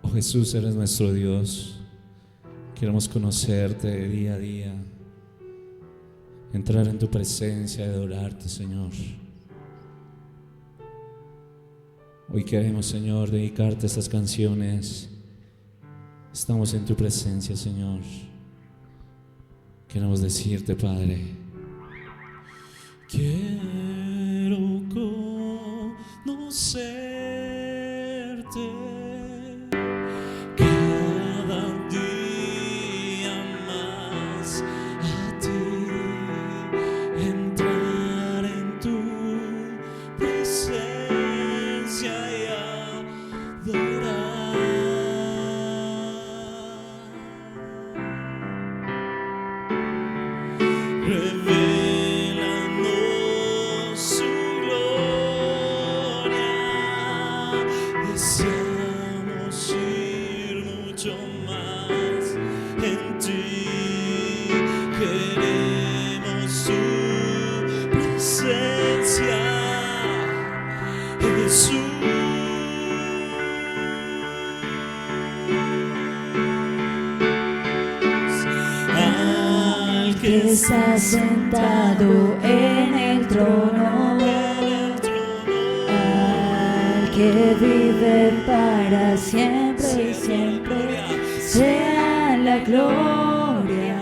Oh Jesús, eres nuestro Dios. Queremos conocerte día a día, entrar en tu presencia y adorarte, Señor. Hoy queremos, Señor, dedicarte estas canciones. Estamos en tu presencia, Señor. Queremos decirte, Padre, quiero conocerte cada día más, a ti, entrar en tu presencia y adorar. Revélanos su gloria, deseamos ir mucho más en ti, queremos su presencia, Jesús. Que está sentado en el trono, al que vive para siempre y siempre, sea la gloria,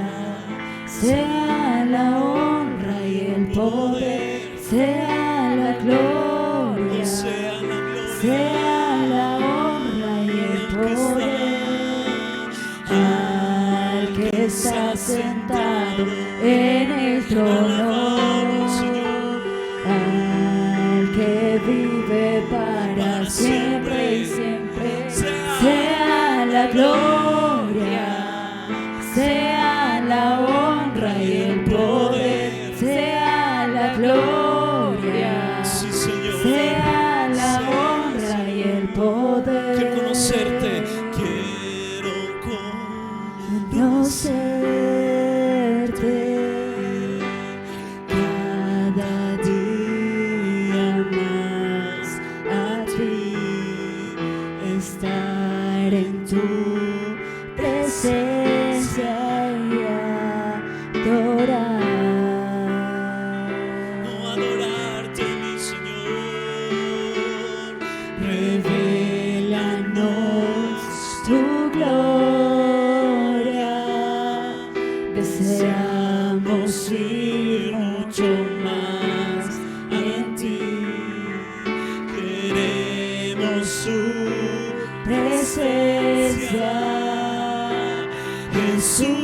sea la honra y el poder, sea la gloria, sea la honra y el poder, al que está sentado en el trono, al que vive para siempre y siempre, sea la gloria, sea la honra y el poder, sea la gloria, sea la honra y el poder. Quiero conocerte, quiero conocerte. Cada día más a ti, estar en tu presencia y adorar. Adorarte, mi Señor. Revélanos tu gloria, deseamos ir mucho más en ti, Queremos su presencia, Jesús.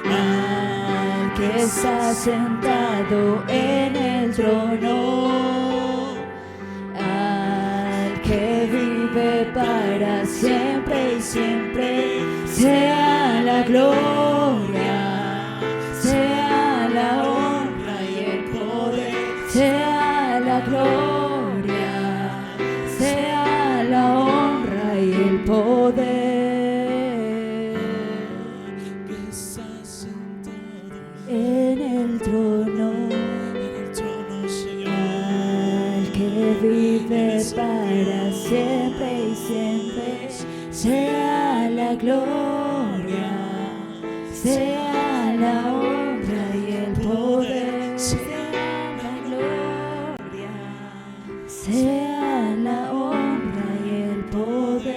al que está sentado en el trono, al que vive para siempre y siempre, sea la gloria, sea la honra y el poder, sea la gloria, sea la honra y el poder. Que está sentado En el trono, Señor. al que vive para siempre y siempre, sea la gloria, sea la honra y el poder, sea la gloria, sea la honra y el poder.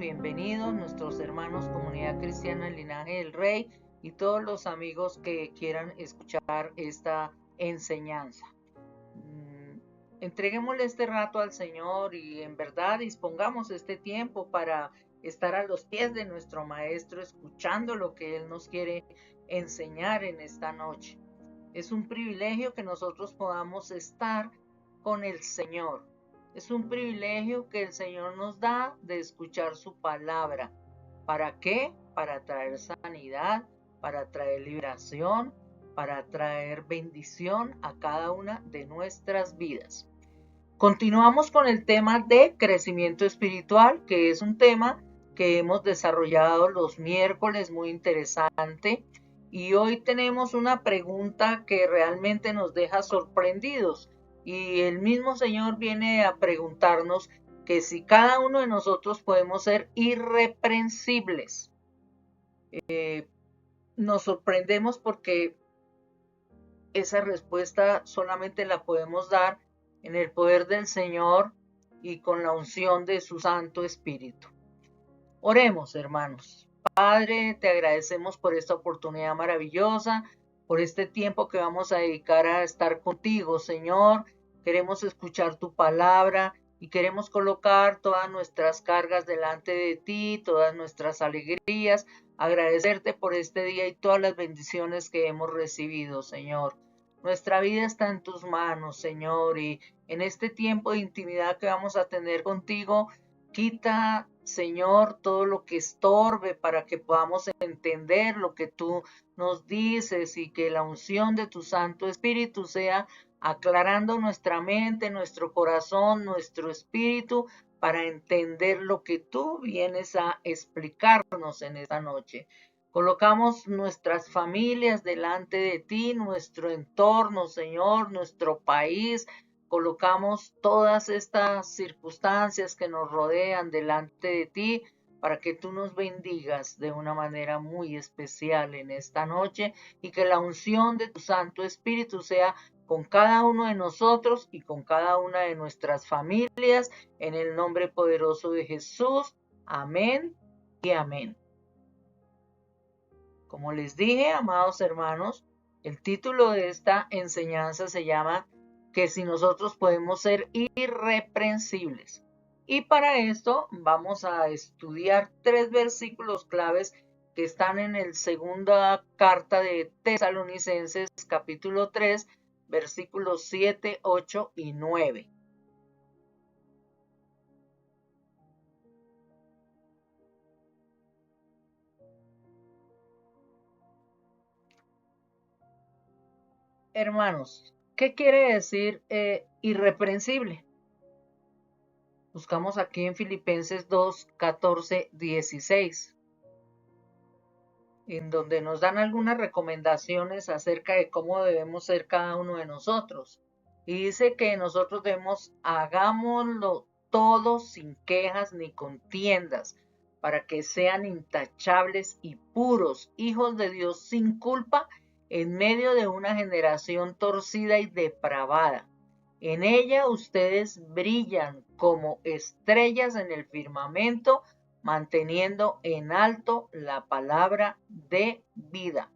bienvenidos nuestros hermanos Comunidad Cristiana Linaje del Rey y todos los amigos que quieran escuchar esta enseñanza. Entreguémosle este rato al Señor y en verdad dispongamos este tiempo para estar a los pies de nuestro Maestro, escuchando lo que Él nos quiere enseñar en esta noche. Es un privilegio que nosotros podamos estar con el Señor. Es un privilegio que el Señor nos da de escuchar su palabra. ¿Para qué? Para traer sanidad, para traer liberación, para traer bendición a cada una de nuestras vidas. Continuamos con el tema de crecimiento espiritual, que es un tema que hemos desarrollado los miércoles, muy interesante. Y hoy tenemos una pregunta que realmente nos deja sorprendidos. Y el mismo Señor viene a preguntarnos que si cada uno de nosotros podemos ser irreprensibles. Nos sorprendemos porque esa respuesta solamente la podemos dar en el poder del Señor y con la unción de su Santo Espíritu. Oremos, hermanos. Padre, te agradecemos por esta oportunidad maravillosa, por este tiempo que vamos a dedicar a estar contigo, Señor. Queremos escuchar tu palabra y queremos colocar todas nuestras cargas delante de ti, todas nuestras alegrías, agradecerte por este día y todas las bendiciones que hemos recibido, Señor. Nuestra vida está en tus manos, Señor, y en este tiempo de intimidad que vamos a tener contigo, quita, Señor, todo lo que estorbe para que podamos entender lo que tú nos dices y que la unción de tu Santo Espíritu sea aclarando nuestra mente, nuestro corazón, nuestro espíritu para entender lo que tú vienes a explicarnos en esta noche. Colocamos nuestras familias delante de ti, nuestro entorno, Señor, nuestro país. Colocamos todas estas circunstancias que nos rodean delante de ti para que tú nos bendigas de una manera muy especial en esta noche y que la unción de tu Santo Espíritu sea con cada uno de nosotros y con cada una de nuestras familias, en el nombre poderoso de Jesús. Amén y amén. Como les dije, amados hermanos, el título de esta enseñanza se llama que si nosotros podemos ser irreprensibles. Y para esto vamos a estudiar 3 versículos claves que están en la segunda carta de Tesalonicenses, capítulo 3, versículos 7, 8 y 9. Hermanos, ¿qué quiere decir irreprensible? Buscamos aquí en Filipenses 2, 14, 16, en donde nos dan algunas recomendaciones acerca de cómo debemos ser cada uno de nosotros. Y dice que nosotros hagámoslo todo sin quejas ni contiendas, para que sean intachables y puros, hijos de Dios sin culpa, en medio de una generación torcida y depravada. En ella ustedes brillan como estrellas en el firmamento, manteniendo en alto la palabra de vida.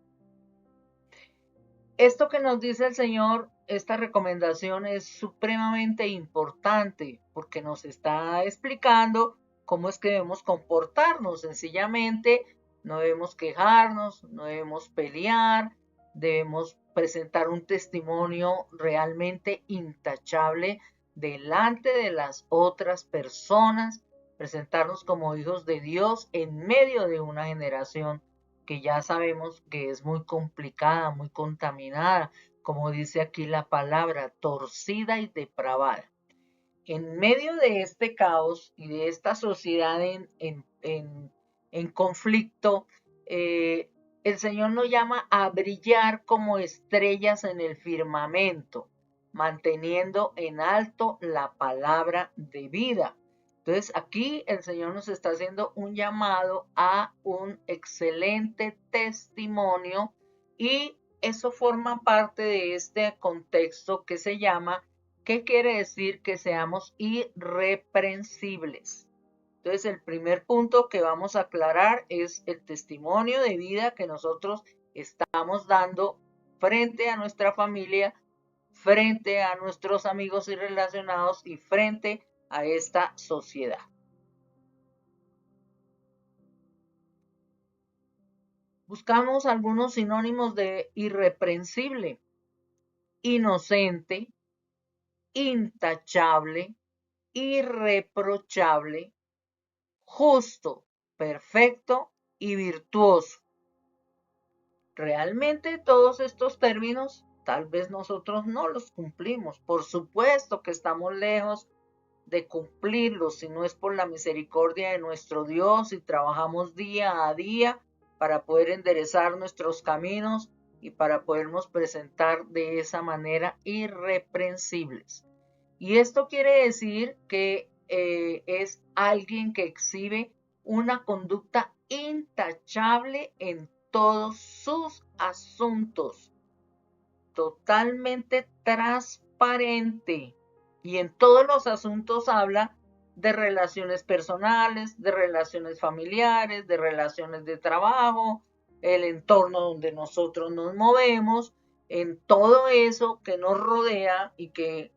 Esto que nos dice el Señor, esta recomendación es supremamente importante porque nos está explicando cómo es que debemos comportarnos. Sencillamente, no debemos quejarnos, no debemos pelear, debemos presentar un testimonio realmente intachable delante de las otras personas, presentarnos como hijos de Dios en medio de una generación que ya sabemos que es muy complicada, muy contaminada, como dice aquí la palabra, torcida y depravada. En medio de este caos y de esta sociedad en conflicto, el Señor nos llama a brillar como estrellas en el firmamento, manteniendo en alto la palabra de vida. Entonces aquí el Señor nos está haciendo un llamado a un excelente testimonio y eso forma parte de este contexto que se llama, ¿qué quiere decir? Que seamos irreprensibles. Entonces, el primer punto que vamos a aclarar es el testimonio de vida que nosotros estamos dando frente a nuestra familia, frente a nuestros amigos y relacionados y frente a esta sociedad. Buscamos algunos sinónimos de irreprensible: inocente, intachable, irreprochable, justo, perfecto y virtuoso. Realmente todos estos términos tal vez nosotros no los cumplimos. Por supuesto que estamos lejos de cumplirlos si no es por la misericordia de nuestro Dios y trabajamos día a día para poder enderezar nuestros caminos y para podernos presentar de esa manera irreprensibles. Y esto quiere decir que es alguien que exhibe una conducta intachable en todos sus asuntos, totalmente transparente. Y en todos los asuntos habla de relaciones personales, de relaciones familiares, de relaciones de trabajo, el entorno donde nosotros nos movemos, en todo eso que nos rodea y que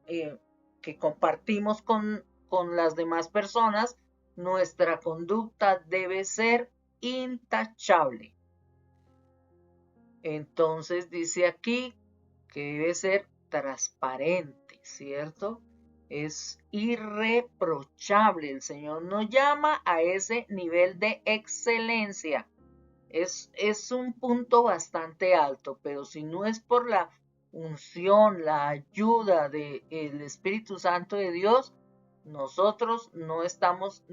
compartimos con las demás personas, nuestra conducta debe ser intachable. Entonces dice aquí que debe ser transparente, ¿cierto? Es irreprochable. El Señor nos llama a ese nivel de excelencia. Es un punto bastante alto, pero si no es por la unción, la ayuda del Espíritu Santo de Dios, nosotros no estamos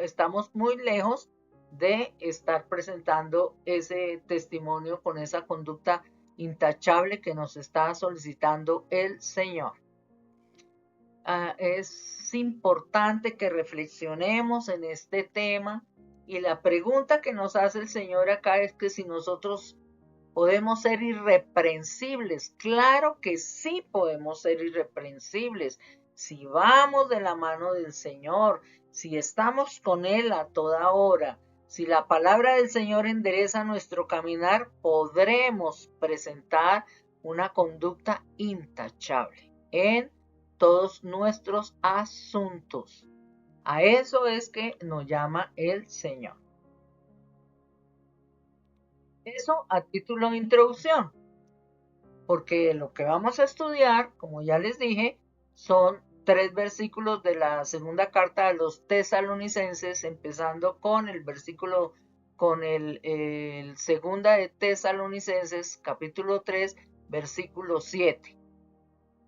estamos muy lejos de estar presentando ese testimonio con esa conducta intachable que nos está solicitando el Señor. Es importante que reflexionemos en este tema y la pregunta que nos hace el Señor acá es que si nosotros podemos ser irreprensibles. Claro que sí podemos ser irreprensibles. Si vamos de la mano del Señor, si estamos con Él a toda hora, si la palabra del Señor endereza nuestro caminar, podremos presentar una conducta intachable en todos nuestros asuntos. A eso es que nos llama el Señor. Eso a título de introducción, porque lo que vamos a estudiar, como ya les dije, son 3 versículos de la segunda carta a los tesalonicenses, empezando con el versículo, con el segunda de Tesalonicenses, capítulo 3, versículo 7.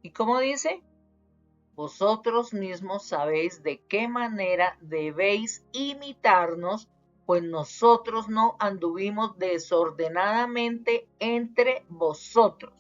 ¿Y cómo dice? Vosotros mismos sabéis de qué manera debéis imitarnos, pues nosotros no anduvimos desordenadamente entre vosotros.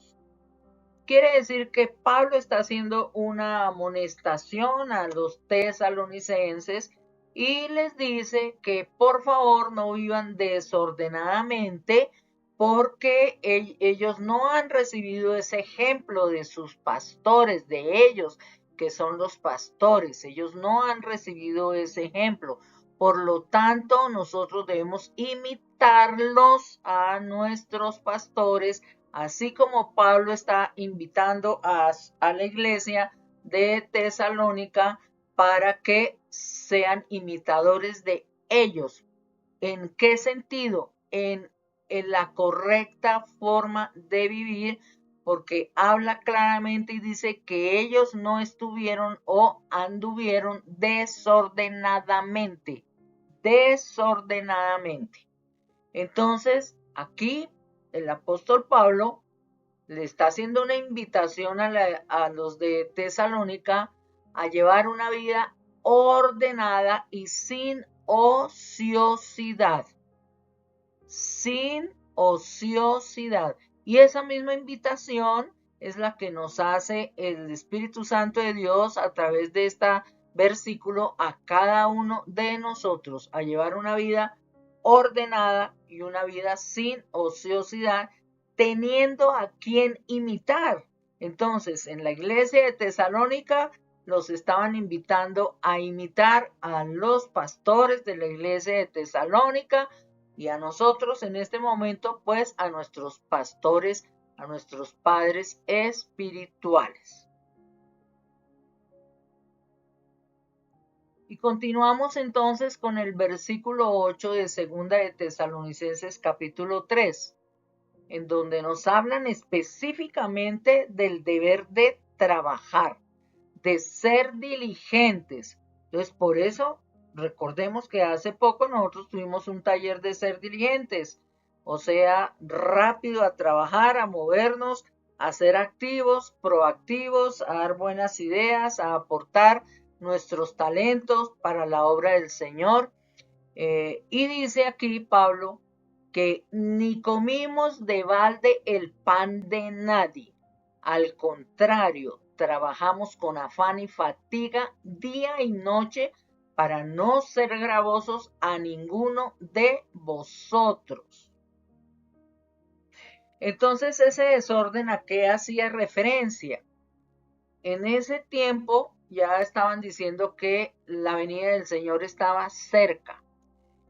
Quiere decir que Pablo está haciendo una amonestación a los tesalonicenses y les dice que por favor no vivan desordenadamente porque ellos no han recibido ese ejemplo de sus pastores, de ellos que son los pastores. Ellos no han recibido ese ejemplo. Por lo tanto, nosotros debemos imitarlos a nuestros pastores, así como Pablo está invitando a la iglesia de Tesalónica para que sean imitadores de ellos. ¿En qué sentido? En la correcta forma de vivir, porque habla claramente y dice que ellos no estuvieron o anduvieron desordenadamente. Entonces, aquí el apóstol Pablo le está haciendo una invitación a los de Tesalónica a llevar una vida ordenada y sin ociosidad. Sin ociosidad. Y esa misma invitación es la que nos hace el Espíritu Santo de Dios a través de este versículo a cada uno de nosotros, a llevar una vida ordenada y una vida sin ociosidad, teniendo a quien imitar. Entonces, en la iglesia de Tesalónica, los estaban invitando a imitar a los pastores de la iglesia de Tesalónica y a nosotros en este momento, pues a nuestros pastores, a nuestros padres espirituales. Y continuamos entonces con el versículo 8 de Segunda de Tesalonicenses capítulo 3, en donde nos hablan específicamente del deber de trabajar, de ser diligentes. Entonces, por eso, recordemos que hace poco nosotros tuvimos un taller de ser diligentes, o sea, rápido a trabajar, a movernos, a ser activos, proactivos, a dar buenas ideas, a aportar nuestros talentos para la obra del Señor. Y dice aquí Pablo que ni comimos de balde el pan de nadie. Al contrario, trabajamos con afán y fatiga día y noche para no ser gravosos a ninguno de vosotros. Entonces, ese desorden, ¿a qué hacía referencia? En ese tiempo ya estaban diciendo que la venida del Señor estaba cerca.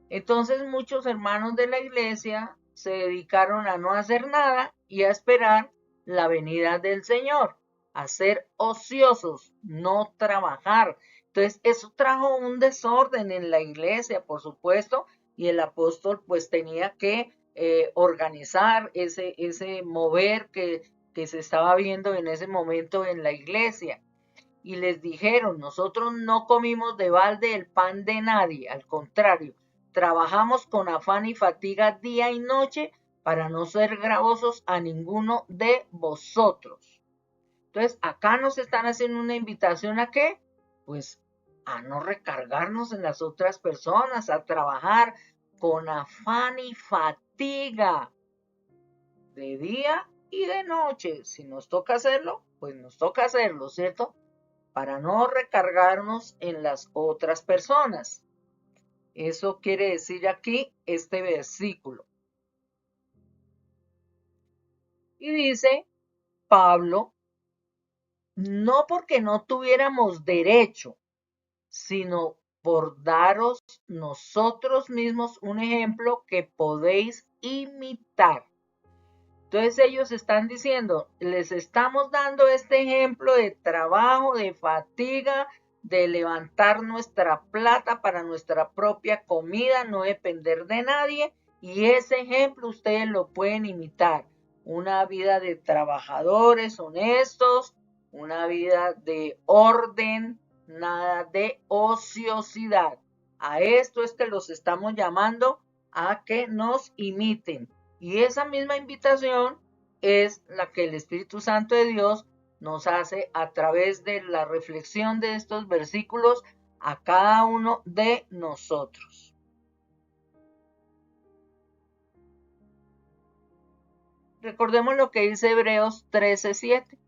Entonces muchos hermanos de la iglesia se dedicaron a no hacer nada y a esperar la venida del Señor, a ser ociosos, no trabajar. Entonces eso trajo un desorden en la iglesia, por supuesto, y el apóstol pues tenía que organizar ese mover que se estaba viendo en ese momento en la iglesia. Y les dijeron, nosotros no comimos de balde el pan de nadie, al contrario, trabajamos con afán y fatiga día y noche para no ser gravosos a ninguno de vosotros. Entonces, acá nos están haciendo una invitación ¿a qué? Pues a no recargarnos en las otras personas, a trabajar con afán y fatiga de día y de noche. Si nos toca hacerlo, pues nos toca hacerlo, ¿cierto? Para no recargarnos en las otras personas. Eso quiere decir aquí este versículo. Y dice Pablo, no porque no tuviéramos derecho, sino por daros nosotros mismos un ejemplo que podéis imitar. Entonces ellos están diciendo, les estamos dando este ejemplo de trabajo, de fatiga, de levantar nuestra plata para nuestra propia comida, no depender de nadie, y ese ejemplo ustedes lo pueden imitar. Una vida de trabajadores honestos, una vida de orden, nada de ociosidad. A esto es que los estamos llamando a que nos imiten. Y esa misma invitación es la que el Espíritu Santo de Dios nos hace a través de la reflexión de estos versículos a cada uno de nosotros. Recordemos lo que dice Hebreos 13:7.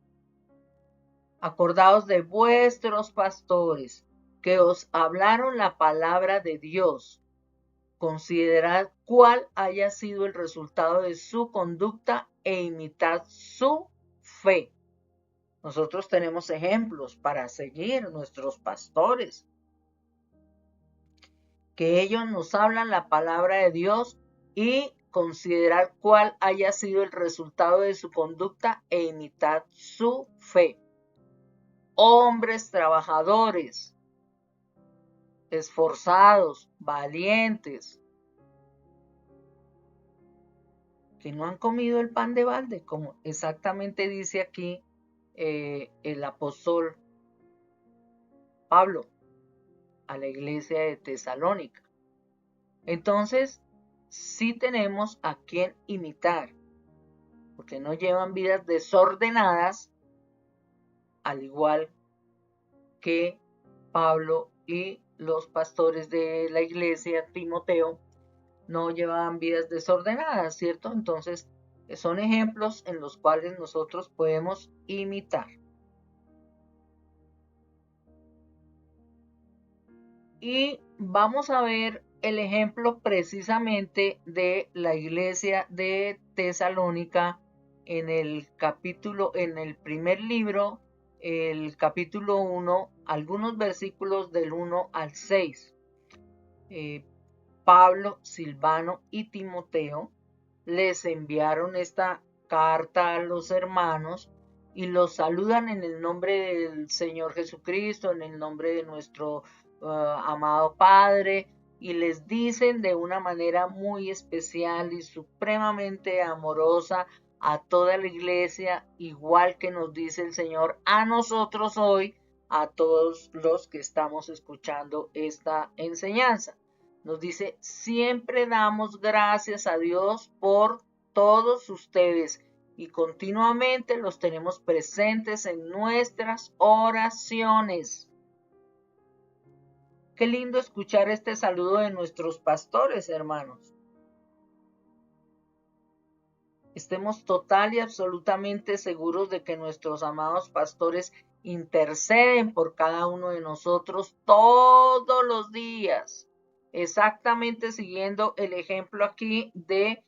Acordaos de vuestros pastores que os hablaron la palabra de Dios. Considerad cuál haya sido el resultado de su conducta e imitad su fe. Nosotros tenemos ejemplos para seguir nuestros pastores, que ellos nos hablan la palabra de Dios y considerar cuál haya sido el resultado de su conducta e imitad su fe. Hombres trabajadores, esforzados, valientes, que no han comido el pan de balde, como exactamente dice aquí el apóstol Pablo a la iglesia de Tesalónica. Entonces, sí tenemos a quien imitar, porque no llevan vidas desordenadas, al igual que Pablo y los pastores de la iglesia, Timoteo, no llevaban vidas desordenadas, ¿cierto? Entonces, son ejemplos en los cuales nosotros podemos imitar. Y vamos a ver el ejemplo precisamente de la iglesia de Tesalónica en el capítulo, en el primer libro el capítulo 1, algunos versículos del 1 al 6. Pablo, Silvano y Timoteo les enviaron esta carta a los hermanos y los saludan en el nombre del Señor Jesucristo, en el nombre de nuestro amado Padre, y les dicen de una manera muy especial y supremamente amorosa a toda la iglesia, igual que nos dice el Señor a nosotros hoy, a todos los que estamos escuchando esta enseñanza. Nos dice, siempre damos gracias a Dios por todos ustedes y continuamente los tenemos presentes en nuestras oraciones. Qué lindo escuchar este saludo de nuestros pastores, hermanos. Estemos total y absolutamente seguros de que nuestros amados pastores interceden por cada uno de nosotros todos los días, exactamente siguiendo el ejemplo aquí de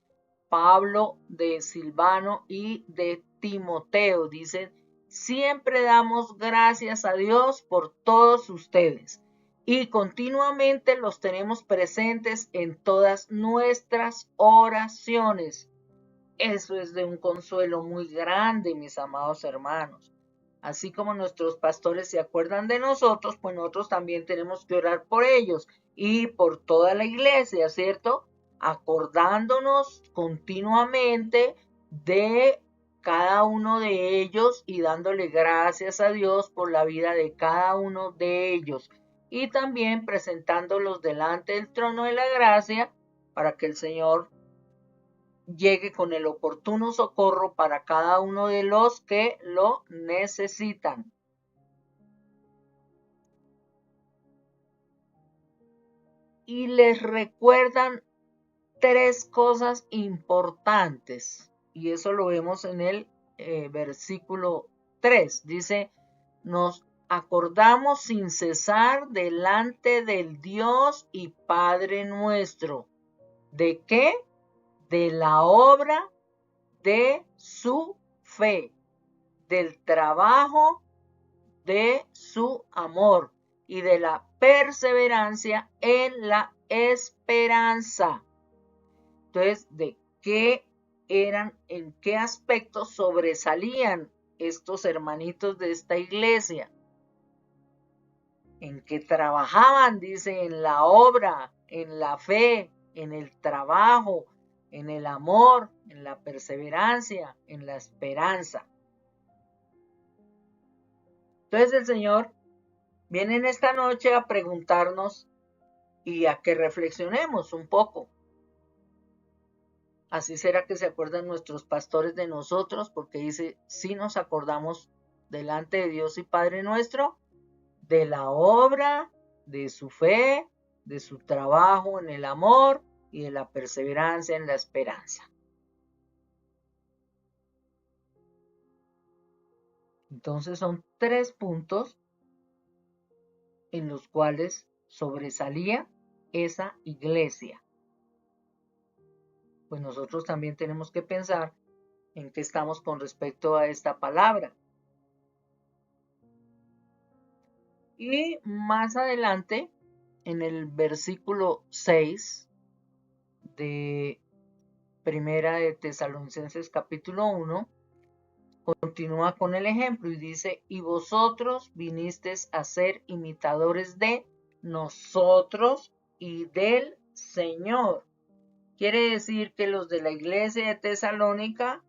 Pablo, de Silvano y de Timoteo. Dicen, siempre damos gracias a Dios por todos ustedes y continuamente los tenemos presentes en todas nuestras oraciones. Eso es de un consuelo muy grande, mis amados hermanos. Así como nuestros pastores se acuerdan de nosotros, pues nosotros también tenemos que orar por ellos y por toda la iglesia, ¿cierto? Acordándonos continuamente de cada uno de ellos y dándole gracias a Dios por la vida de cada uno de ellos. Y también presentándolos delante del trono de la gracia para que el Señor llegue con el oportuno socorro para cada uno de los que lo necesitan. Y les recuerdan 3 cosas importantes, y eso lo vemos en el versículo 3. Dice, nos acordamos sin cesar delante del Dios y Padre nuestro. ¿De qué? De la obra de su fe, del trabajo de su amor y de la perseverancia en la esperanza. Entonces, ¿de qué eran, en qué aspectos sobresalían estos hermanitos de esta iglesia? En que trabajaban, dice, en la obra, en la fe, en el trabajo, en el amor, en la perseverancia, en la esperanza. Entonces el Señor viene en esta noche a preguntarnos y a que reflexionemos un poco. Así será que se acuerdan nuestros pastores de nosotros, porque dice, si nos acordamos delante de Dios y Padre nuestro, de la obra, de su fe, de su trabajo en el amor y de la perseverancia en la esperanza. Entonces son 3 puntos en los cuales sobresalía esa iglesia. Pues nosotros también tenemos que pensar en qué estamos con respecto a esta palabra. Y más adelante, en el versículo 6 de Primera de Tesalonicenses capítulo 1, continúa con el ejemplo y dice, y vosotros vinisteis a ser imitadores de nosotros y del Señor. Quiere decir que los de la iglesia de Tesalónica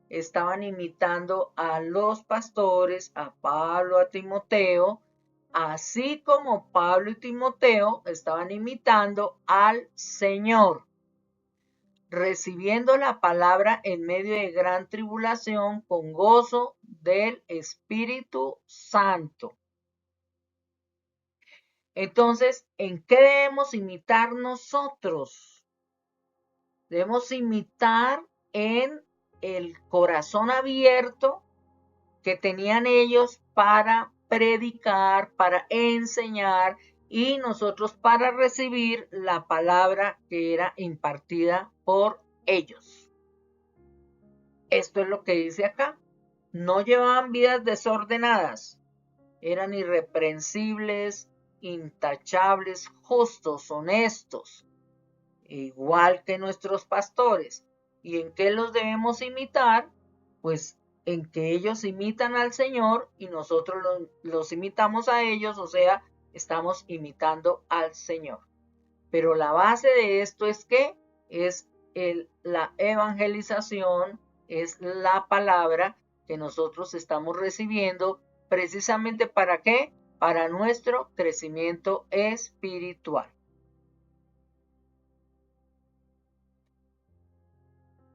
estaban imitando a los pastores, a Pablo, a Timoteo, así como Pablo y Timoteo estaban imitando al Señor, recibiendo la palabra en medio de gran tribulación con gozo del Espíritu Santo. Entonces, ¿en qué debemos imitar nosotros? Debemos imitar en el corazón abierto que tenían ellos para predicar, para enseñar y nosotros para recibir la palabra que era impartida por ellos. Esto es lo que dice acá. no llevaban vidas desordenadas, eran irreprensibles, intachables, justos, honestos, igual que nuestros pastores. ¿Y en qué los debemos imitar? Pues en que ellos imitan al Señor y nosotros los imitamos a ellos, o sea, estamos imitando al Señor. Pero la base de esto es que es la evangelización, es la palabra que nosotros estamos recibiendo, precisamente ¿para qué? Para nuestro crecimiento espiritual.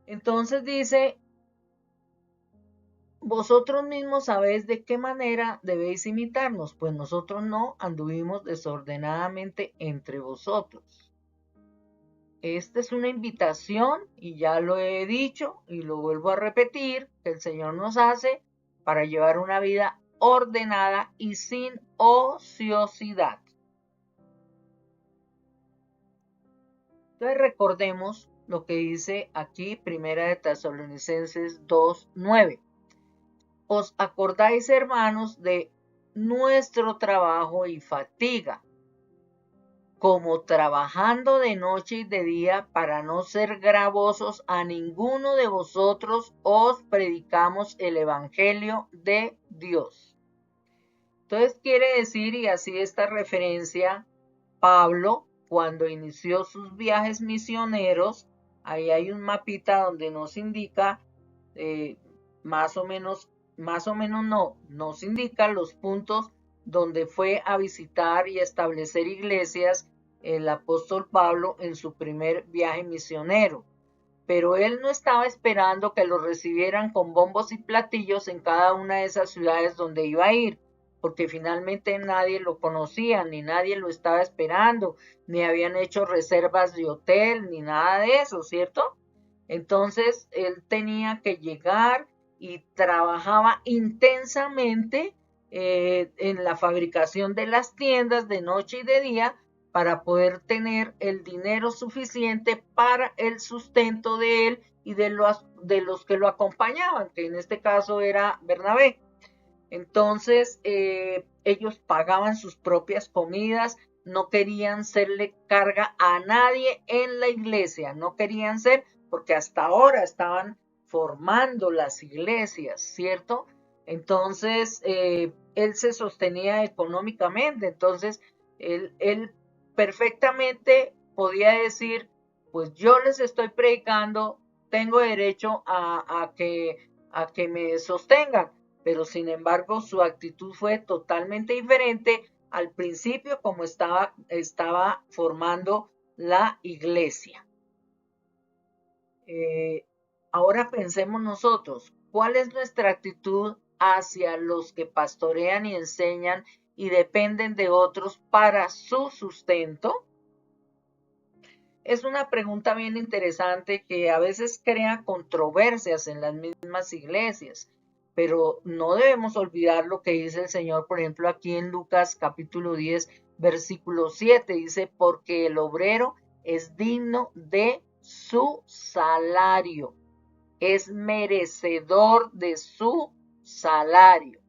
Entonces dice, vosotros mismos sabéis de qué manera debéis imitarnos, pues nosotros no anduvimos desordenadamente entre vosotros. Esta es una invitación, y ya lo he dicho y lo vuelvo a repetir, que el Señor nos hace para llevar una vida ordenada y sin ociosidad. Entonces recordemos lo que dice aquí, Primera de Tesalonicenses 2:9. Os acordáis, hermanos, de nuestro trabajo y fatiga, como trabajando de noche y de día, para no ser gravosos a ninguno de vosotros, os predicamos el Evangelio de Dios. Entonces quiere decir, y así esta referencia, Pablo, cuando inició sus viajes misioneros, ahí hay un mapita donde nos indica, más o menos no, nos indica los puntos donde fue a visitar y establecer iglesias el apóstol Pablo en su primer viaje misionero. Pero él no estaba esperando que lo recibieran con bombos y platillos en cada una de esas ciudades donde iba a ir, porque finalmente nadie lo conocía, ni nadie lo estaba esperando, ni habían hecho reservas de hotel, ni nada de eso, ¿cierto? Entonces él tenía que llegar y trabajaba intensamente en la fabricación de las tiendas de noche y de día para poder tener el dinero suficiente para el sustento de él y de los que lo acompañaban, que en este caso era Bernabé. Entonces ellos pagaban sus propias comidas, no querían serle carga a nadie en la iglesia, no querían ser, porque hasta ahora estaban formando las iglesias, ¿cierto? Entonces él se sostenía económicamente, entonces él perfectamente podía decir, pues yo les estoy predicando, tengo derecho a que me sostengan, pero sin embargo su actitud fue totalmente diferente al principio como estaba formando la iglesia. Ahora pensemos nosotros, ¿cuál es nuestra actitud hacia los que pastorean y enseñan y dependen de otros para su sustento? Es una pregunta bien interesante que a veces crea controversias en las mismas iglesias, pero no debemos olvidar lo que dice el Señor, por ejemplo, aquí en Lucas capítulo 10, versículo 7, dice, porque el obrero es digno de su salario, es merecedor de su salario.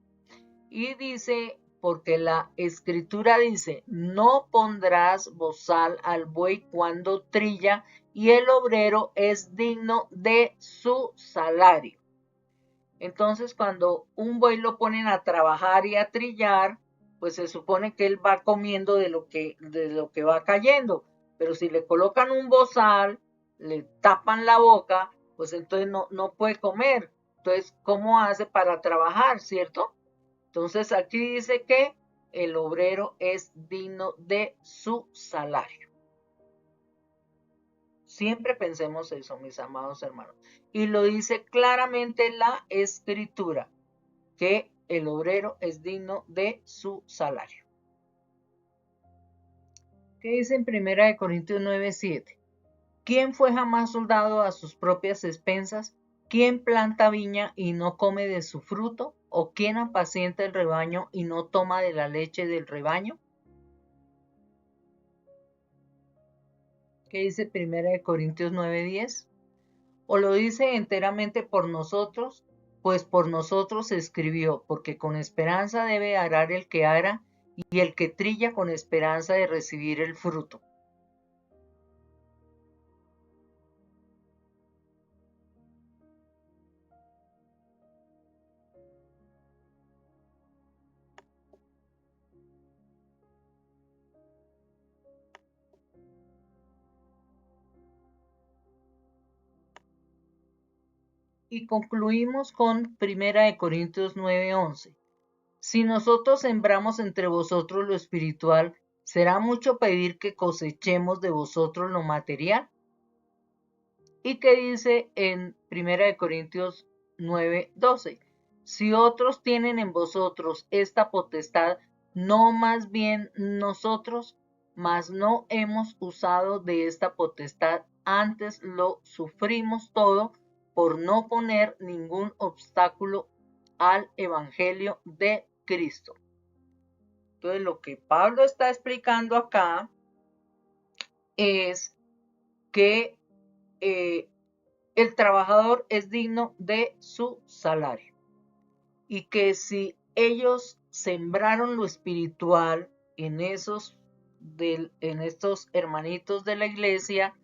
Y dice, porque la escritura dice, no pondrás bozal al buey cuando trilla, y el obrero es digno de su salario. Entonces, cuando un buey lo ponen a trabajar y a trillar, pues se supone que él va comiendo de lo que va cayendo. Pero si le colocan un bozal, le tapan la boca, pues entonces no puede comer. Entonces, ¿cómo hace para trabajar, cierto? Entonces aquí dice que el obrero es digno de su salario. Siempre pensemos eso, mis amados hermanos. Y lo dice claramente la escritura, que el obrero es digno de su salario. ¿Qué dice en 1 Corintios 9:7? ¿Quién fue jamás soldado a sus propias expensas? ¿Quién planta viña y no come de su fruto? ¿O quién apacienta el rebaño y no toma de la leche del rebaño? ¿Qué dice 1 Corintios 9:10? ¿O lo dice enteramente por nosotros? pues por nosotros se escribió, porque con esperanza debe arar el que ara, y el que trilla con esperanza de recibir el fruto. Y concluimos con 1 Corintios 9:11. Si nosotros sembramos entre vosotros lo espiritual, ¿será mucho pedir que cosechemos de vosotros lo material? ¿Y qué dice en 1 Corintios 9:12? Si otros tienen en vosotros esta potestad, no más bien nosotros, mas no hemos usado de esta potestad, antes lo sufrimos todo por no poner ningún obstáculo al evangelio de Cristo. Entonces, lo que Pablo está explicando acá es que el trabajador es digno de su salario y que si ellos sembraron lo espiritual en estos hermanitos de la iglesia,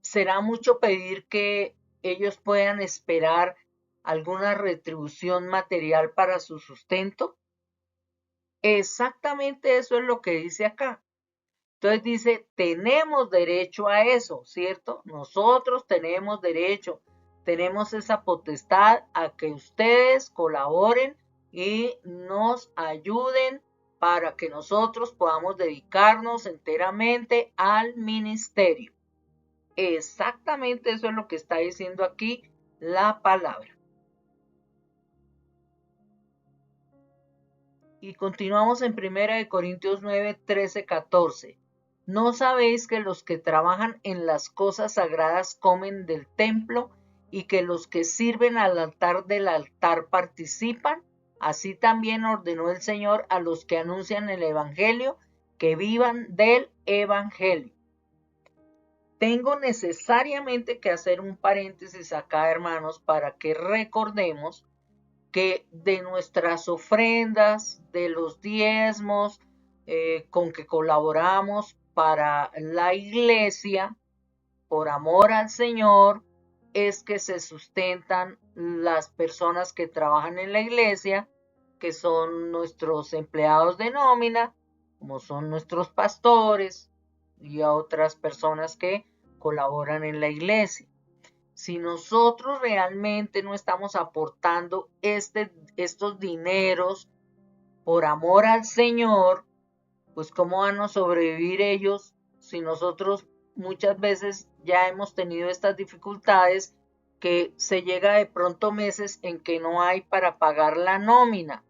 será mucho pedir que ellos puedan esperar alguna retribución material para su sustento. Exactamente eso es lo que dice acá. Entonces dice, tenemos derecho a eso, ¿cierto? Nosotros tenemos derecho, tenemos esa potestad a que ustedes colaboren y nos ayuden para que nosotros podamos dedicarnos enteramente al ministerio. Exactamente eso es lo que está diciendo aquí la palabra. Y continuamos en 1 Corintios 9, 13, 14. ¿No sabéis que los que trabajan en las cosas sagradas comen del templo y que los que sirven al altar del altar participan? Así también ordenó el Señor a los que anuncian el Evangelio que vivan del Evangelio. Tengo necesariamente que hacer un paréntesis acá, hermanos, para que recordemos que de nuestras ofrendas, de los diezmos con que colaboramos para la iglesia, por amor al Señor, es que se sustentan las personas que trabajan en la iglesia, que son nuestros empleados de nómina, como son nuestros pastores y a otras personas que colaboran en la iglesia. Si nosotros realmente no estamos aportando estos dineros por amor al Señor, pues ¿cómo van a sobrevivir ellos si nosotros muchas veces ya hemos tenido estas dificultades que se llega de pronto meses en que no hay para pagar la nómina?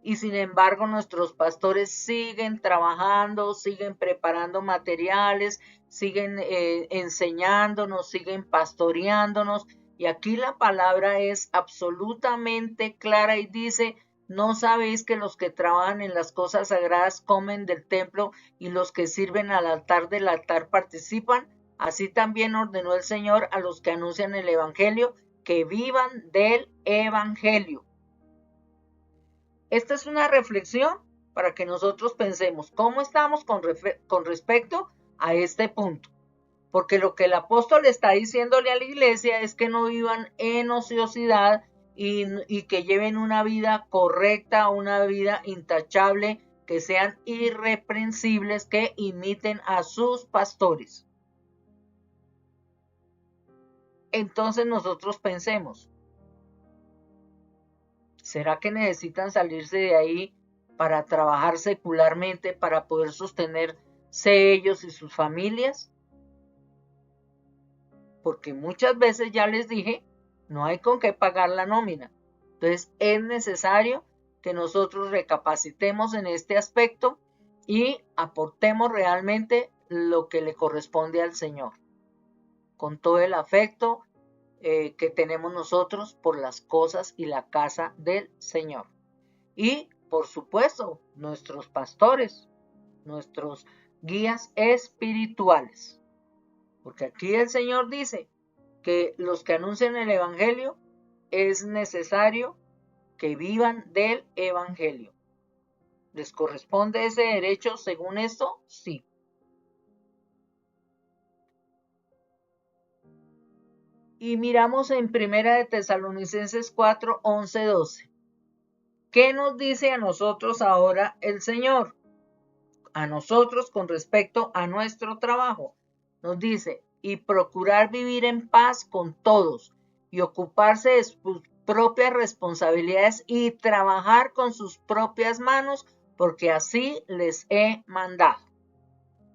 Y sin embargo nuestros pastores siguen trabajando, siguen preparando materiales, siguen enseñándonos, siguen pastoreándonos. Y aquí la palabra es absolutamente clara y dice, ¿no sabéis que los que trabajan en las cosas sagradas comen del templo y los que sirven al altar del altar participan? Así también ordenó el Señor a los que anuncian el Evangelio que vivan del Evangelio. Esta es una reflexión para que nosotros pensemos cómo estamos con respecto a este punto. Porque lo que el apóstol está diciéndole a la iglesia es que no vivan en ociosidad y que lleven una vida correcta, una vida intachable, que sean irreprensibles, que imiten a sus pastores. Entonces nosotros pensemos, ¿será que necesitan salirse de ahí para trabajar secularmente, para poder sostenerse ellos y sus familias? Porque muchas veces ya les dije, no hay con qué pagar la nómina. Entonces es necesario que nosotros recapacitemos en este aspecto y aportemos realmente lo que le corresponde al Señor, con todo el afecto que tenemos nosotros por las cosas y la casa del Señor. Y, por supuesto, nuestros pastores, nuestros guías espirituales. Porque aquí el Señor dice, que los que anuncian el Evangelio es necesario que vivan del Evangelio. ¿Les corresponde ese derecho según esto? Sí. Y miramos en Primera de Tesalonicenses 4, 11, 12. ¿Qué nos dice a nosotros ahora el Señor? A nosotros con respecto a nuestro trabajo. Nos dice, y procurar vivir en paz con todos, y ocuparse de sus propias responsabilidades y trabajar con sus propias manos, porque así les he mandado.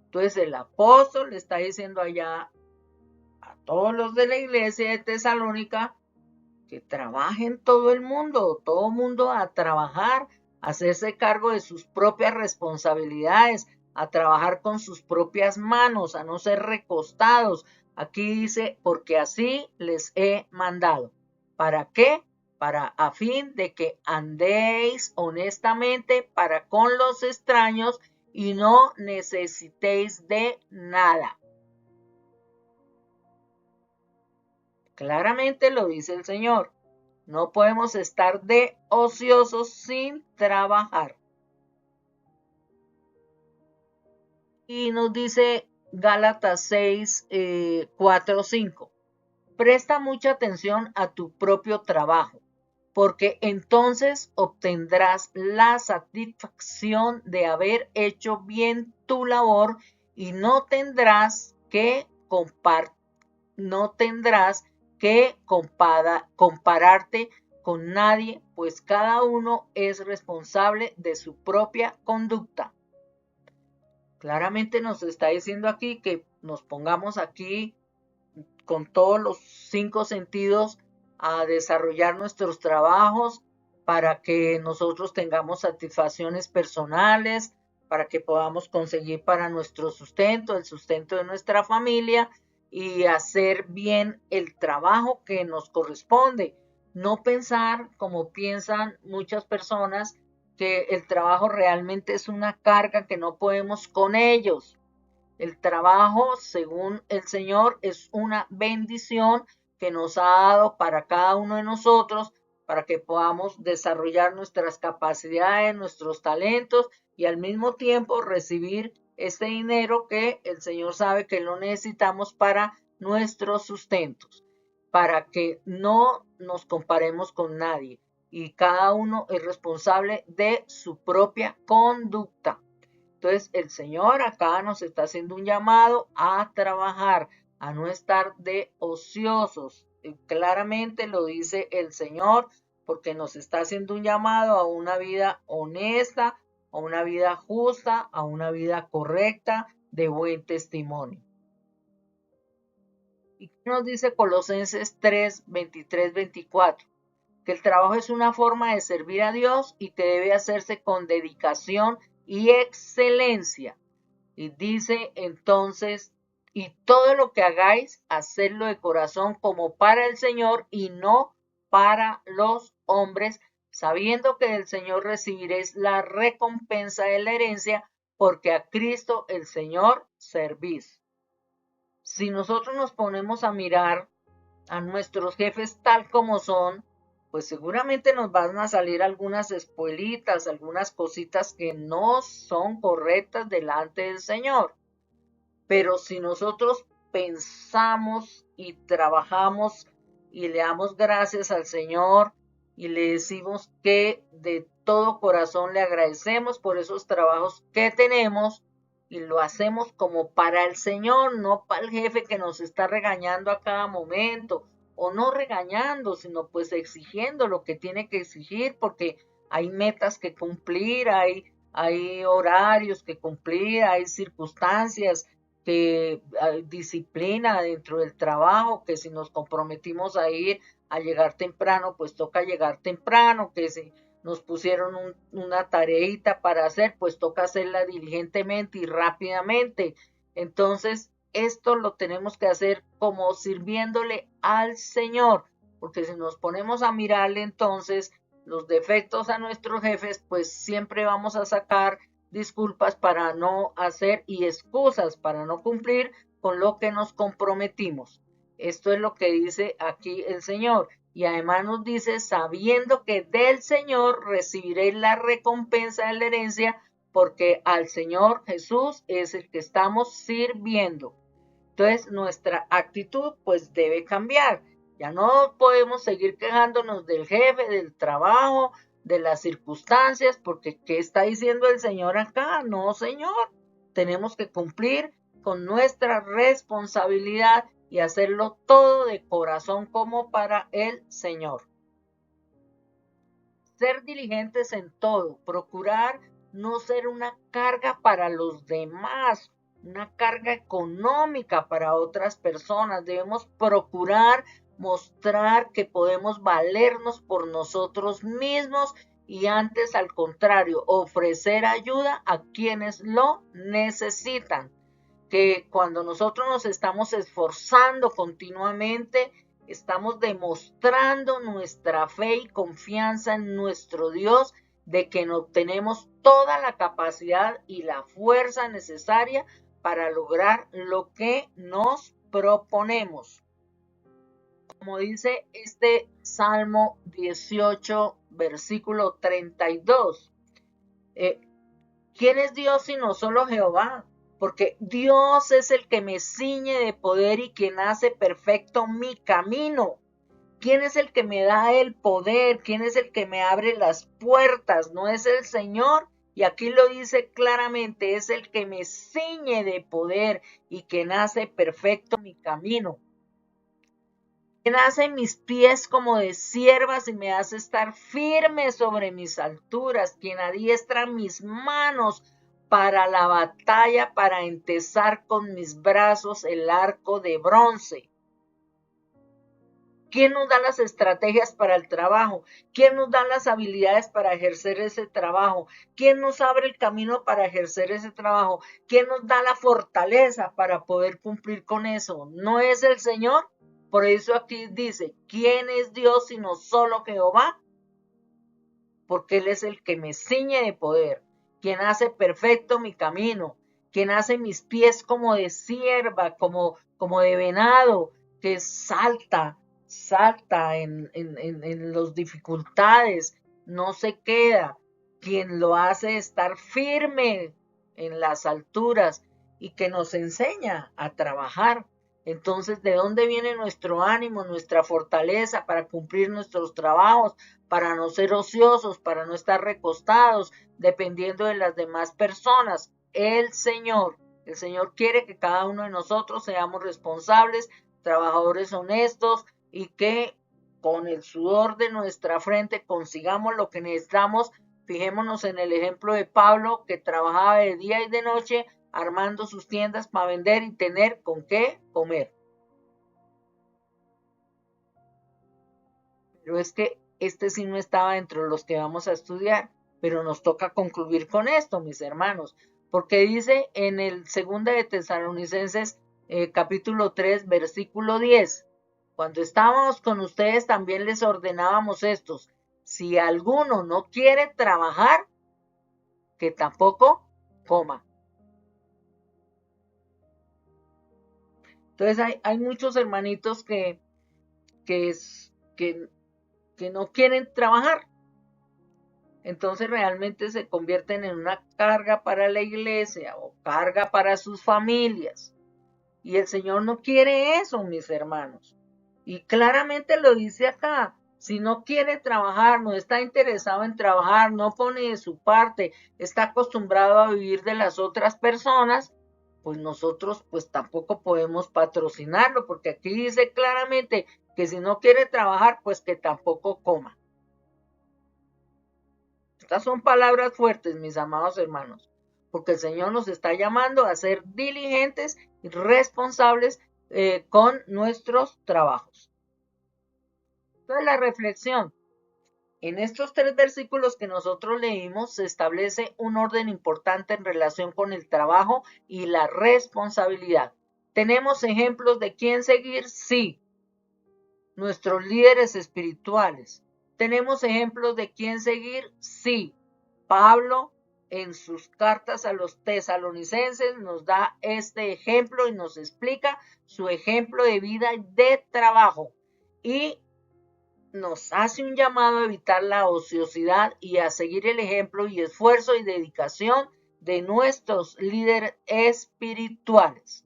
Entonces el apóstol le está diciendo allá a todos los de la iglesia de Tesalónica que trabajen todo el mundo a trabajar, a hacerse cargo de sus propias responsabilidades, a trabajar con sus propias manos, a no ser recostados. Aquí dice, porque así les he mandado. ¿Para qué? Para a fin de que andéis honestamente para con los extraños y no necesitéis de nada. Claramente lo dice el Señor. No podemos estar de ociosos sin trabajar. Y nos dice Gálatas 6, 4, 5. Presta mucha atención a tu propio trabajo, porque entonces obtendrás la satisfacción de haber hecho bien tu labor y no tendrás que compararte con nadie, pues cada uno es responsable de su propia conducta. Claramente nos está diciendo aquí que nos pongamos aquí con todos los 5 sentidos a desarrollar nuestros trabajos para que nosotros tengamos satisfacciones personales, para que podamos conseguir para nuestro sustento, el sustento de nuestra familia y hacer bien el trabajo que nos corresponde. No pensar como piensan muchas personas que el trabajo realmente es una carga que no podemos con ellos. El trabajo, según el Señor, es una bendición que nos ha dado para cada uno de nosotros, para que podamos desarrollar nuestras capacidades, nuestros talentos y al mismo tiempo recibir este dinero que el Señor sabe que lo necesitamos para nuestros sustentos, para que no nos comparemos con nadie y cada uno es responsable de su propia conducta. Entonces el Señor acá nos está haciendo un llamado a trabajar, a no estar de ociosos. Claramente lo dice el Señor porque nos está haciendo un llamado a una vida honesta, a una vida justa, a una vida correcta, de buen testimonio. ¿Y qué nos dice Colosenses 3, 23, 24? Que el trabajo es una forma de servir a Dios y que debe hacerse con dedicación y excelencia. Y dice entonces, y todo lo que hagáis, hacedlo de corazón como para el Señor y no para los hombres, sabiendo que del Señor recibiréis la recompensa de la herencia, porque a Cristo el Señor servís. Si nosotros nos ponemos a mirar a nuestros jefes tal como son, pues seguramente nos van a salir algunas espuelitas, algunas cositas que no son correctas delante del Señor. Pero si nosotros pensamos y trabajamos y le damos gracias al Señor y le decimos que de todo corazón le agradecemos por esos trabajos que tenemos y lo hacemos como para el Señor, no para el jefe que nos está regañando a cada momento, o no regañando, sino pues exigiendo lo que tiene que exigir, porque hay metas que cumplir, hay horarios que cumplir, hay circunstancias, que disciplina dentro del trabajo, que si nos comprometimos a ir a llegar temprano, pues toca llegar temprano, que si nos pusieron una tareita para hacer, pues toca hacerla diligentemente y rápidamente. Entonces, esto lo tenemos que hacer como sirviéndole al Señor, porque si nos ponemos a mirarle entonces los defectos a nuestros jefes, pues siempre vamos a sacar disculpas para no hacer y excusas para no cumplir con lo que nos comprometimos. Esto es lo que dice aquí el Señor. Y además nos dice, sabiendo que del Señor recibiréis la recompensa de la herencia, porque al Señor Jesús es el que estamos sirviendo. Entonces nuestra actitud pues debe cambiar. Ya no podemos seguir quejándonos del jefe, del trabajo, de las circunstancias, porque ¿qué está diciendo el Señor acá? No, Señor. Tenemos que cumplir con nuestra responsabilidad y hacerlo todo de corazón como para el Señor. Ser diligentes en todo, procurar no ser una carga para los demás, una carga económica para otras personas. Debemos procurar mostrar que podemos valernos por nosotros mismos y antes, al contrario, ofrecer ayuda a quienes lo necesitan. Que cuando nosotros nos estamos esforzando continuamente, estamos demostrando nuestra fe y confianza en nuestro Dios, de que no tenemos toda la capacidad y la fuerza necesaria para lograr lo que nos proponemos. Como dice este Salmo 18, versículo 32. ¿Quién es Dios sino solo Jehová? Porque Dios es el que me ciñe de poder y quien hace perfecto mi camino. ¿Quién es el que me da el poder? ¿Quién es el que me abre las puertas? ¿No es el Señor? Y aquí lo dice claramente, es el que me ciñe de poder y quien hace perfecto mi camino. Quien hace mis pies como de ciervas y me hace estar firme sobre mis alturas. Quien adiestra mis manos para la batalla, para entesar con mis brazos el arco de bronce. ¿Quién nos da las estrategias para el trabajo? ¿Quién nos da las habilidades para ejercer ese trabajo? ¿Quién nos abre el camino para ejercer ese trabajo? ¿Quién nos da la fortaleza para poder cumplir con eso? ¿No es el Señor? Por eso aquí dice, ¿quién es Dios sino solo Jehová? Porque Él es el que me ciñe de poder, quien hace perfecto mi camino, quien hace mis pies como de cierva, como de venado, que salta en las dificultades, no se queda, quien lo hace estar firme en las alturas y que nos enseña a trabajar. Entonces, ¿de dónde viene nuestro ánimo, nuestra fortaleza para cumplir nuestros trabajos, para no ser ociosos, para no estar recostados, dependiendo de las demás personas? El Señor quiere que cada uno de nosotros seamos responsables, trabajadores honestos y que con el sudor de nuestra frente consigamos lo que necesitamos. Fijémonos en el ejemplo de Pablo, que trabajaba de día y de noche armando sus tiendas para vender y tener con qué comer. Pero es que este sí no estaba dentro de los que vamos a estudiar, pero nos toca concluir con esto, mis hermanos, porque dice en el 2 de Tesalonicenses capítulo 3, versículo 10, cuando estábamos con ustedes también les ordenábamos estos, si alguno no quiere trabajar, que tampoco coma. Entonces hay muchos hermanitos que no quieren trabajar. Entonces realmente se convierten en una carga para la iglesia o carga para sus familias. Y el Señor no quiere eso, mis hermanos. Y claramente lo dice acá. Si no quiere trabajar, no está interesado en trabajar, no pone de su parte, está acostumbrado a vivir de las otras personas, pues nosotros pues tampoco podemos patrocinarlo, porque aquí dice claramente que si no quiere trabajar, pues que tampoco coma. Estas son palabras fuertes, mis amados hermanos, porque el Señor nos está llamando a ser diligentes y responsables con nuestros trabajos. Entonces la reflexión. En estos 3 versículos que nosotros leímos se establece un orden importante en relación con el trabajo y la responsabilidad. ¿Tenemos ejemplos de quién seguir? Sí. Nuestros líderes espirituales. ¿Tenemos ejemplos de quién seguir? Sí. Pablo, en sus cartas a los tesalonicenses nos da este ejemplo y nos explica su ejemplo de vida y de trabajo. Y nos hace un llamado a evitar la ociosidad y a seguir el ejemplo y esfuerzo y dedicación de nuestros líderes espirituales.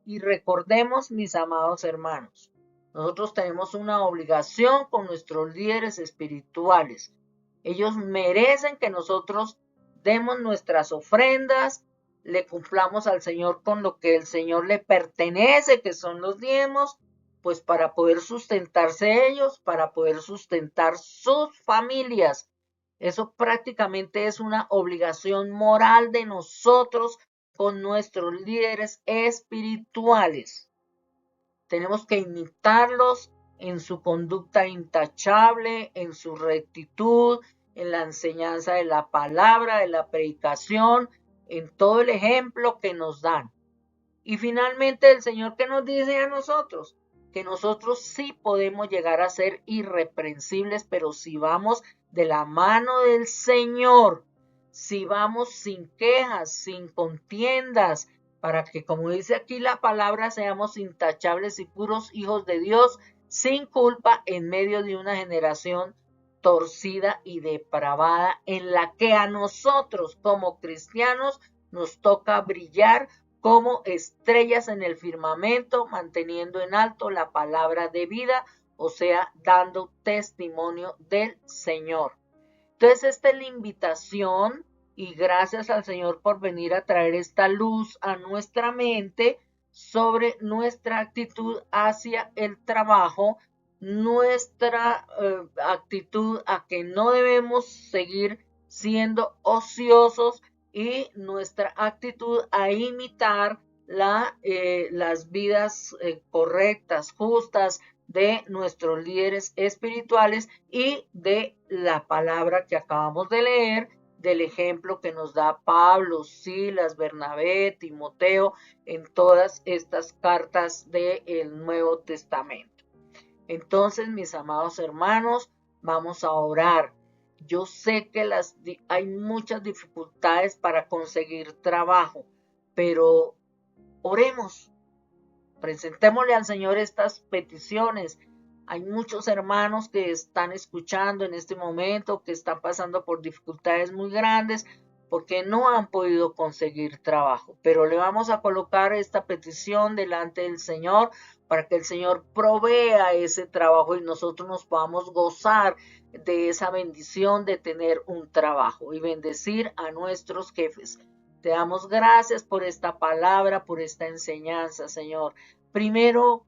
Y recordemos, mis amados hermanos, nosotros tenemos una obligación con nuestros líderes espirituales. Ellos merecen que nosotros demos nuestras ofrendas, le cumplamos al Señor con lo que el Señor le pertenece, que son los diezmos, pues para poder sustentarse ellos, para poder sustentar sus familias. Eso prácticamente es una obligación moral de nosotros con nuestros líderes espirituales. Tenemos que imitarlos en su conducta intachable, en su rectitud, en la enseñanza de la palabra, de la predicación, en todo el ejemplo que nos dan. Y finalmente el Señor que nos dice a nosotros, que nosotros sí podemos llegar a ser irreprensibles, pero si vamos de la mano del Señor, si vamos sin quejas, sin contiendas, para que, como dice aquí la palabra, seamos intachables y puros hijos de Dios, sin culpa en medio de una generación torcida y depravada, en la que a nosotros como cristianos nos toca brillar como estrellas en el firmamento, manteniendo en alto la palabra de vida, o sea, dando testimonio del Señor. Entonces, esta es la invitación y gracias al Señor por venir a traer esta luz a nuestra mente sobre nuestra actitud hacia el trabajo, nuestra actitud a que no debemos seguir siendo ociosos y nuestra actitud a imitar las vidas correctas, justas de nuestros líderes espirituales y de la palabra que acabamos de leer, del ejemplo que nos da Pablo, Silas, Bernabé, Timoteo, en todas estas cartas del Nuevo Testamento. Entonces, mis amados hermanos, vamos a orar. Yo sé que hay muchas dificultades para conseguir trabajo, pero oremos, presentémosle al Señor estas peticiones. Hay muchos hermanos que están escuchando en este momento, que están pasando por dificultades muy grandes porque no han podido conseguir trabajo, pero le vamos a colocar esta petición delante del Señor para que el Señor provea ese trabajo y nosotros nos podamos gozar de esa bendición de tener un trabajo y bendecir a nuestros jefes. Te damos gracias por esta palabra, por esta enseñanza, Señor. Primero,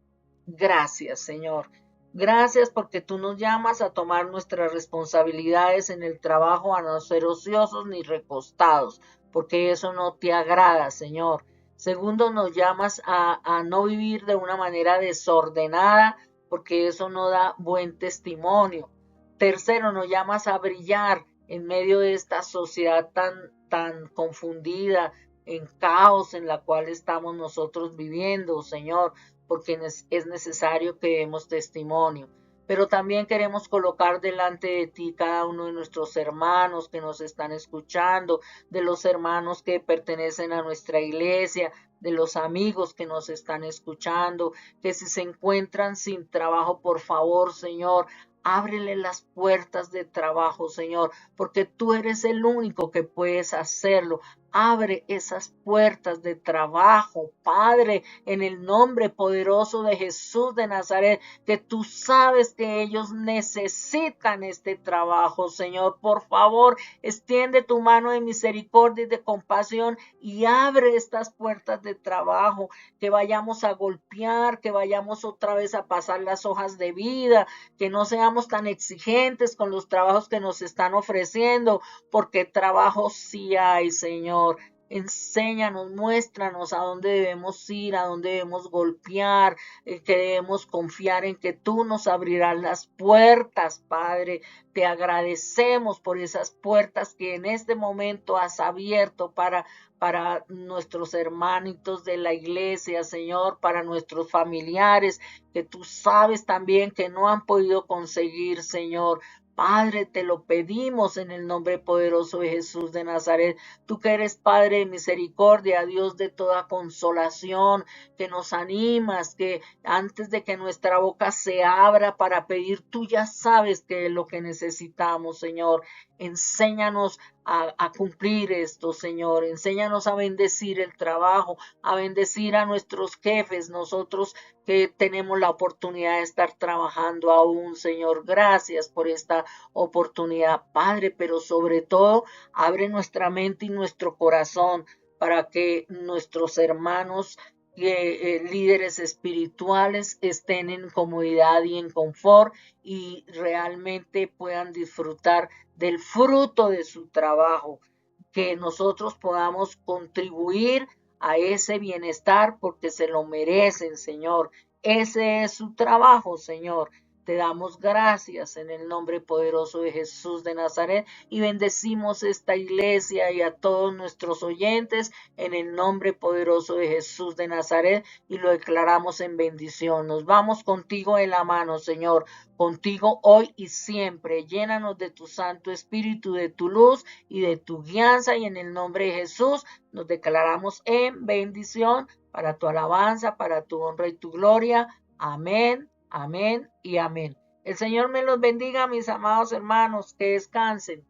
gracias, Señor. Gracias porque tú nos llamas a tomar nuestras responsabilidades en el trabajo, a no ser ociosos ni recostados, porque eso no te agrada, Señor. Segundo, nos llamas a no vivir de una manera desordenada, porque eso no da buen testimonio. Tercero, nos llamas a brillar en medio de esta sociedad tan confundida, en caos en la cual estamos nosotros viviendo, Señor, porque es necesario que demos testimonio. Pero también queremos colocar delante de ti cada uno de nuestros hermanos que nos están escuchando, de los hermanos que pertenecen a nuestra iglesia, de los amigos que nos están escuchando, que si se encuentran sin trabajo, por favor, Señor, ábrele las puertas de trabajo, Señor, porque tú eres el único que puedes hacerlo. Abre esas puertas de trabajo, Padre, en el nombre poderoso de Jesús de Nazaret, que tú sabes que ellos necesitan este trabajo, Señor. Por favor, extiende tu mano de misericordia y de compasión y abre estas puertas de trabajo, que vayamos a golpear, que vayamos otra vez a pasar las hojas de vida, que no seamos tan exigentes con los trabajos que nos están ofreciendo, porque trabajo sí hay, Señor. Enséñanos, muéstranos a dónde debemos ir, a dónde debemos golpear, que debemos confiar en que tú nos abrirás las puertas, Padre. Te agradecemos por esas puertas que en este momento has abierto para nuestros hermanitos de la iglesia, Señor, para nuestros familiares, que tú sabes también que no han podido conseguir, Señor. Padre, te lo pedimos en el nombre poderoso de Jesús de Nazaret. Tú que eres Padre de misericordia, Dios de toda consolación, que nos animas, que antes de que nuestra boca se abra para pedir, tú ya sabes qué es lo que necesitamos, Señor. Enséñanos a cumplir esto, Señor. Enséñanos a bendecir el trabajo, a bendecir a nuestros jefes, nosotros que tenemos la oportunidad de estar trabajando aún, Señor. Gracias por esta oportunidad, Padre, pero sobre todo abre nuestra mente y nuestro corazón para que nuestros hermanos líderes espirituales estén en comodidad y en confort y realmente puedan disfrutar del fruto de su trabajo, que nosotros podamos contribuir a ese bienestar porque se lo merecen, Señor. Ese es su trabajo, Señor. Te damos gracias en el nombre poderoso de Jesús de Nazaret y bendecimos esta iglesia y a todos nuestros oyentes en el nombre poderoso de Jesús de Nazaret y lo declaramos en bendición. Nos vamos contigo en la mano, Señor, contigo hoy y siempre. Llénanos de tu Santo Espíritu, de tu luz y de tu guianza y en el nombre de Jesús nos declaramos en bendición para tu alabanza, para tu honra y tu gloria. Amén, amén y amén. El Señor me los bendiga, mis amados hermanos, que descansen.